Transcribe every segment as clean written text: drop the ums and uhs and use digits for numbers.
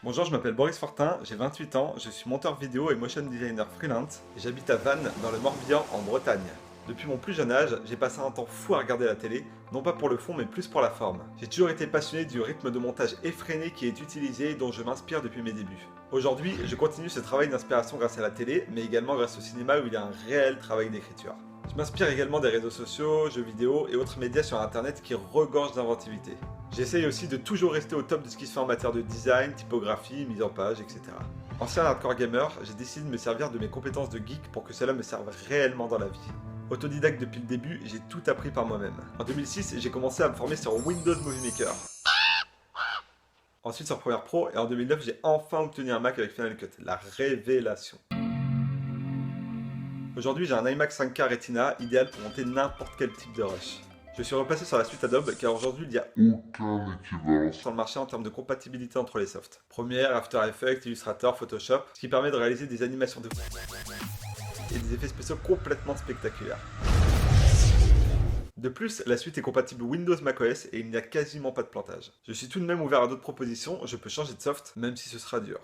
Bonjour, je m'appelle Boris Fortin, j'ai 28 ans, je suis monteur vidéo et motion designer freelance et j'habite à Vannes, dans le Morbihan, en Bretagne. Depuis mon plus jeune âge, j'ai passé un temps fou à regarder la télé, non pas pour le fond mais plus pour la forme. J'ai toujours été passionné du rythme de montage effréné qui est utilisé et dont je m'inspire depuis mes débuts. Aujourd'hui, je continue ce travail d'inspiration grâce à la télé, mais également grâce au cinéma où il y a un réel travail d'écriture. Je m'inspire également des réseaux sociaux, jeux vidéo et autres médias sur internet qui regorgent d'inventivité. J'essaye aussi de toujours rester au top de ce qui se fait en matière de design, typographie, mise en page, etc. Ancien hardcore gamer, j'ai décidé de me servir de mes compétences de geek pour que cela me serve réellement dans la vie. Autodidacte depuis le début, j'ai tout appris par moi-même. En 2006, j'ai commencé à me former sur Windows Movie Maker. Ensuite sur Premiere Pro et en 2009, j'ai enfin obtenu un Mac avec Final Cut. La révélation. Aujourd'hui, j'ai un iMac 5K Retina, idéal pour monter n'importe quel type de rush. Je suis repassé sur la suite Adobe car aujourd'hui il n'y a aucun équivalent sur le marché en termes de compatibilité entre les softs. Premiere, After Effects, Illustrator, Photoshop, ce qui permet de réaliser des animations de et des effets spéciaux complètement spectaculaires. De plus, la suite est compatible Windows macOS et il n'y a quasiment pas de plantage. Je suis tout de même ouvert à d'autres propositions, je peux changer de soft, même si ce sera dur.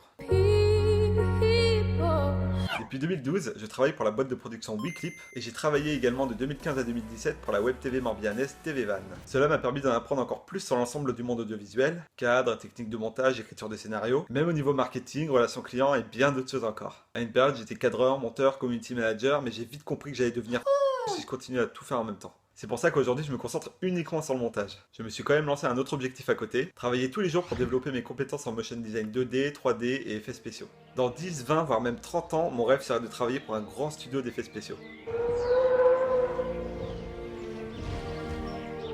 Depuis 2012, je travaille pour la boîte de production WeClip et j'ai travaillé également de 2015 à 2017 pour la web TV morbihanaise TV Van. Cela m'a permis d'en apprendre encore plus sur l'ensemble du monde audiovisuel, cadre, technique de montage, écriture de scénario, même au niveau marketing, relations clients et bien d'autres choses encore. À une période, j'étais cadreur, monteur, community manager, mais j'ai vite compris que j'allais devenir si je continuais à tout faire en même temps. C'est pour ça qu'aujourd'hui je me concentre uniquement sur le montage. Je me suis quand même lancé un autre objectif à côté, travailler tous les jours pour développer mes compétences en motion design 2D, 3D et effets spéciaux. Dans 10, 20 voire même 30 ans, mon rêve serait de travailler pour un grand studio d'effets spéciaux.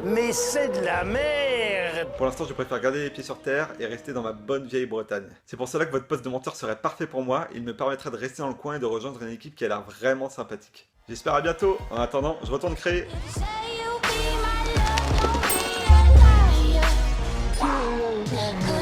Mais c'est de la merde! Pour l'instant je préfère garder les pieds sur terre et rester dans ma bonne vieille Bretagne. C'est pour cela que votre poste de monteur serait parfait pour moi, il me permettrait de rester dans le coin et de rejoindre une équipe qui a l'air vraiment sympathique. J'espère à bientôt, en attendant, je retourne créer. Say you'll be my love, don't be a liar.